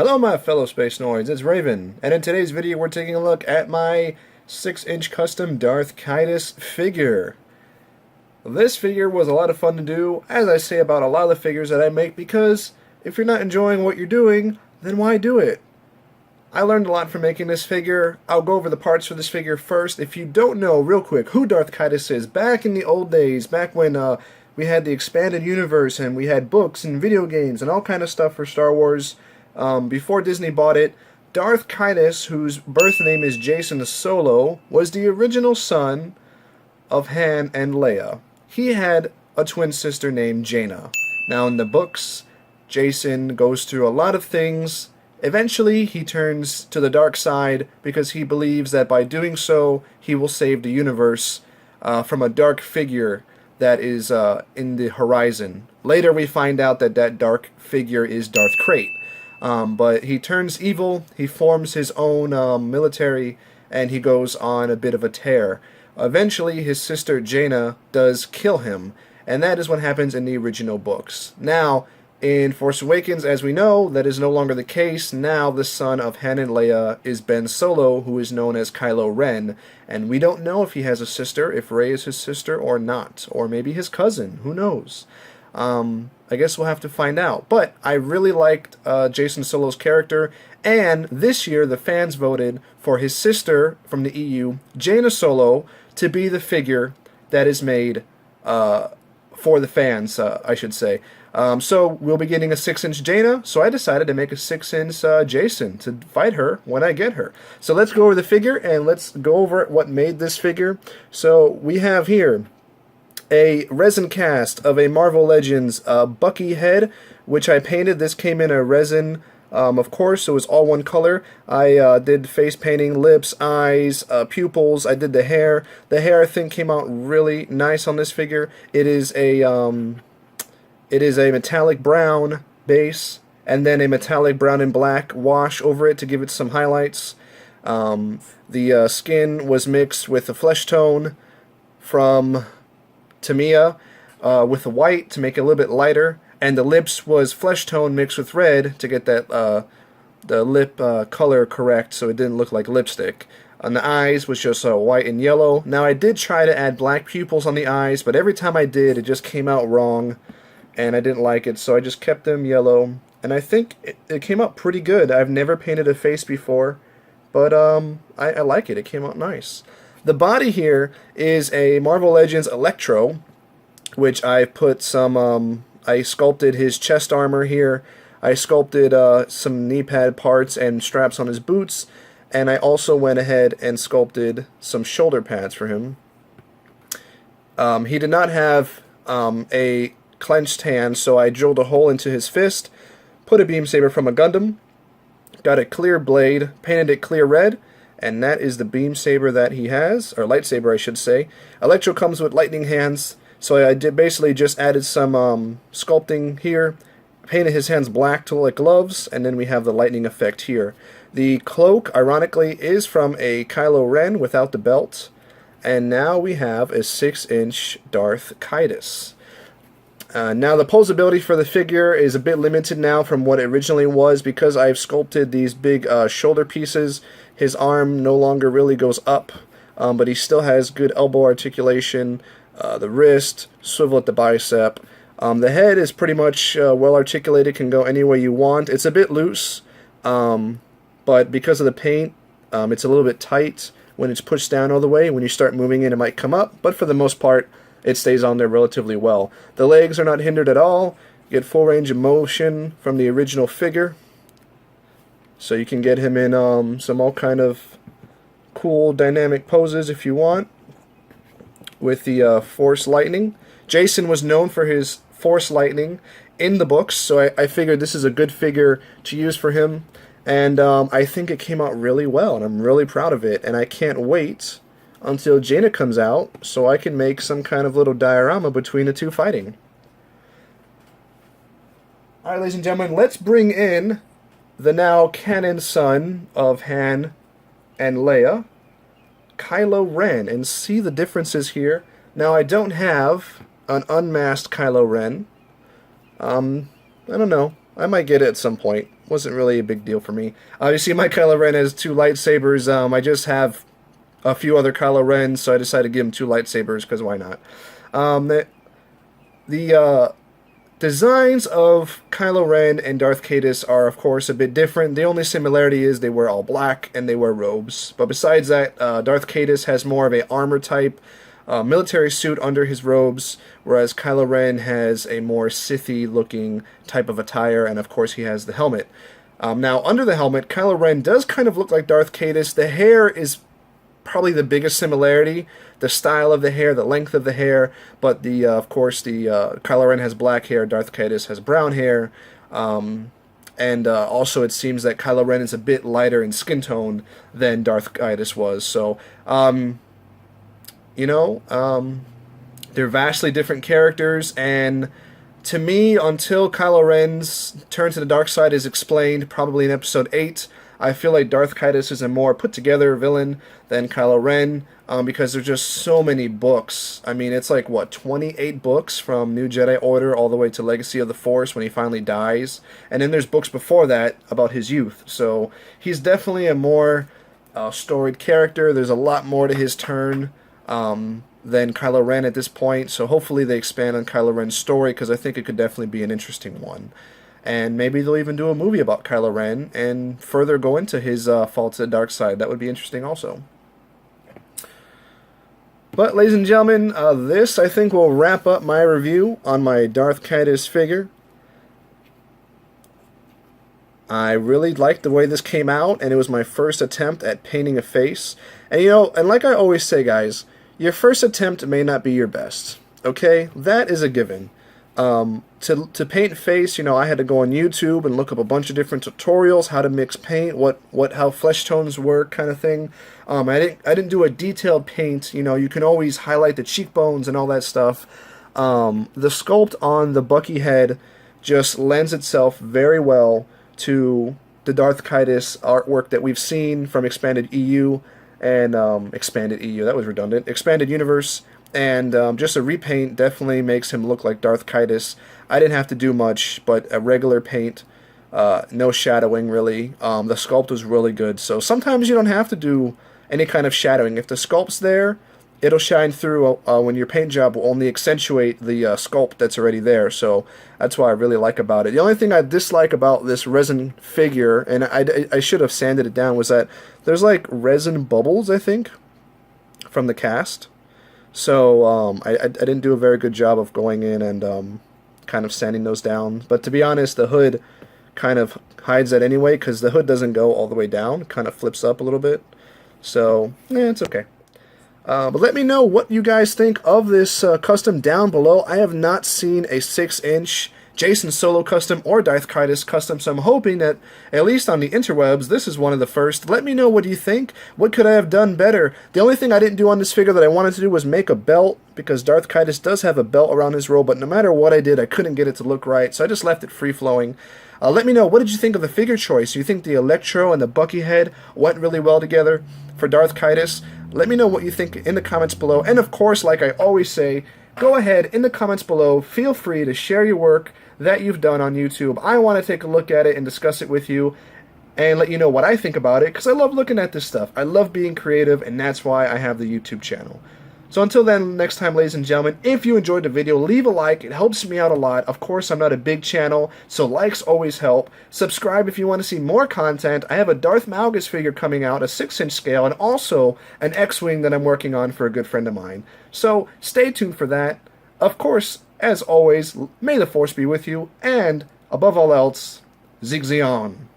Hello my fellow Space Noids, it's Raven, and in today's video we're taking a look at my 6-inch custom Darth Caedus figure. This figure was a lot of fun to do, as I say about a lot of the figures that I make, because if you're not enjoying what you're doing, then why do it? I learned a lot from making this figure. I'll go over the parts for this figure first. If you don't know, real quick, who Darth Caedus is, back in the old days, back when we had the expanded universe and we had books and video games and all kind of stuff for Star Wars, before Disney bought it, Darth Caedus, whose birth name is Jacen Solo, was the original son of Han and Leia. He had a twin sister named Jaina. Now in the books, Jacen goes through a lot of things. Eventually he turns to the dark side because he believes that by doing so he will save the universe from a dark figure that is in the horizon. Later we find out that that dark figure is Darth Krayt. But he turns evil, he forms his own military, and he goes on a bit of a tear. Eventually, his sister Jaina does kill him, and that is what happens in the original books. Now, in Force Awakens, as we know, that is no longer the case. Now, the son of Han and Leia is Ben Solo, who is known as Kylo Ren, and we don't know if he has a sister, if Rey is his sister or not, or maybe his cousin, who knows. I guess we'll have to find out. But I really liked Jacen Solo's character, and this year the fans voted for his sister from the EU, Jaina Solo, to be the figure that is made for the fans, I should say. So we'll be getting a 6-inch Jaina, so I decided to make a 6-inch Jacen to fight her when I get her. So let's go over the figure, and let's go over what made this figure. So we have here a resin cast of a Marvel Legends Bucky head, which I painted. This came in a resin, of course, so it was all one color. I did face painting, lips, eyes, pupils. I did the hair. The hair, I think, came out really nice on this figure. It is a metallic brown base, and then a metallic brown and black wash over it to give it some highlights. The skin was mixed with the flesh tone from Tamiya with the white to make it a little bit lighter, and the lips was flesh tone mixed with red to get that the lip color correct, so it didn't look like lipstick. And the eyes was just white and yellow. Now I did try to add black pupils on the eyes, but every time I did, it just came out wrong, and I didn't like it, so I just kept them yellow. And I think it came out pretty good. I've never painted a face before, but I like it. It came out nice. The body here is a Marvel Legends Electro, which I put some, I sculpted his chest armor here. I sculpted some knee pad parts and straps on his boots, and I also went ahead and sculpted some shoulder pads for him. He did not have a clenched hand, so I drilled a hole into his fist, put a beam saber from a Gundam, got a clear blade, painted it clear red, and that is the beam saber that he has, or lightsaber I should say. Electro comes with lightning hands, so I did basically just added some sculpting here, painted his hands black to look like gloves, and then we have the lightning effect here. The cloak, ironically, is from a Kylo Ren without the belt, and now we have a 6-inch Darth Caedus. Now the posability for the figure is a bit limited now from what it originally was because I've sculpted these big shoulder pieces. His arm no longer really goes up, but he still has good elbow articulation, the wrist, swivel at the bicep. The head is pretty much well articulated, can go any way you want. It's a bit loose, but because of the paint, it's a little bit tight when it's pushed down all the way. When you start moving it might come up, but for the most part, it stays on there relatively well. The legs are not hindered at all. You get full range of motion from the original figure. So you can get him in some all kind of cool dynamic poses if you want. With the Force Lightning. Jacen was known for his Force Lightning in the books, so I figured this is a good figure to use for him. And I think it came out really well, and I'm really proud of it. And I can't wait until Jaina comes out, so I can make some kind of little diorama between the two fighting. Alright, ladies and gentlemen, let's bring in the now canon son of Han and Leia, Kylo Ren, and see the differences here. Now, I don't have an unmasked Kylo Ren. I don't know. I might get it at some point. wasn't really a big deal for me. You see my Kylo Ren has 2 lightsabers. I just have a few other Kylo Rens, so I decided to give him 2 lightsabers, because why not? The designs of Kylo Ren and Darth Caedus are, of course, a bit different. The only similarity is they wear all black and they wear robes. But besides that, Darth Caedus has more of a armor type military suit under his robes, whereas Kylo Ren has a more Sithy looking type of attire, and of course he has the helmet. Now, under the helmet, Kylo Ren does kind of look like Darth Caedus. The hair is probably the biggest similarity, the style of the hair, the length of the hair, but of course Kylo Ren has black hair, Darth Caedus has brown hair, and also it seems that Kylo Ren is a bit lighter in skin tone than Darth Caedus was. So they're vastly different characters, and to me, until Kylo Ren's turn to the dark side is explained, probably in Episode 8, I feel like Darth Caedus is a more put-together villain than Kylo Ren, because there's just so many books. I mean, it's like, what, 28 books from New Jedi Order all the way to Legacy of the Force when he finally dies, and then there's books before that about his youth. So he's definitely a more storied character. There's a lot more to his turn than Kylo Ren at this point, so hopefully they expand on Kylo Ren's story, because I think it could definitely be an interesting one. And maybe they'll even do a movie about Kylo Ren and further go into his fall to the dark side. That would be interesting also. But, ladies and gentlemen, this, I think, will wrap up my review on my Darth Caedus figure. I really liked the way this came out, and it was my first attempt at painting a face. And, and like I always say, guys, your first attempt may not be your best. Okay? That is a given. To paint face, I had to go on YouTube and look up a bunch of different tutorials, how to mix paint, how flesh tones work, kind of thing. I didn't do a detailed paint. You can always highlight the cheekbones and all that stuff. The sculpt on the Bucky head just lends itself very well to the Darth Caedus artwork that we've seen from Expanded EU and Expanded EU. That was redundant. Expanded Universe. And just a repaint definitely makes him look like Darth Caedus. I didn't have to do much, but a regular paint, no shadowing really. The sculpt was really good, so sometimes you don't have to do any kind of shadowing. If the sculpt's there, it'll shine through when your paint job will only accentuate the sculpt that's already there, so that's what I really like about it. The only thing I dislike about this resin figure, and I should have sanded it down, was that there's like resin bubbles, I think, from the cast. So I didn't do a very good job of going in and kind of sanding those down. But to be honest, the hood kind of hides that anyway, because the hood doesn't go all the way down. It kind of flips up a little bit. So, yeah, it's okay. But let me know what you guys think of this custom down below. I have not seen a 6-inch Jacen Solo custom or Darth Caedus custom, so I'm hoping that, at least on the interwebs, this is one of the first. Let me know what you think. What could I have done better? The only thing I didn't do on this figure that I wanted to do was make a belt, because Darth Caedus does have a belt around his robe, but no matter what I did, I couldn't get it to look right, so I just left it free-flowing. Let me know, what did you think of the figure choice? Do you think the Electro and the Bucky head went really well together for Darth Caedus? Let me know what you think in the comments below, and of course, like I always say, go ahead in the comments below, feel free to share your work that you've done on YouTube. I want to take a look at it and discuss it with you and let you know what I think about it, because I love looking at this stuff. I love being creative, and that's why I have the YouTube channel. So until then, next time, ladies and gentlemen, if you enjoyed the video, leave a like. It helps me out a lot. Of course, I'm not a big channel, so likes always help. Subscribe if you want to see more content. I have a Darth Malgus figure coming out, a 6-inch scale, and also an X-Wing that I'm working on for a good friend of mine. So stay tuned for that. Of course, as always, may the Force be with you, and, above all else, Zig-Zion.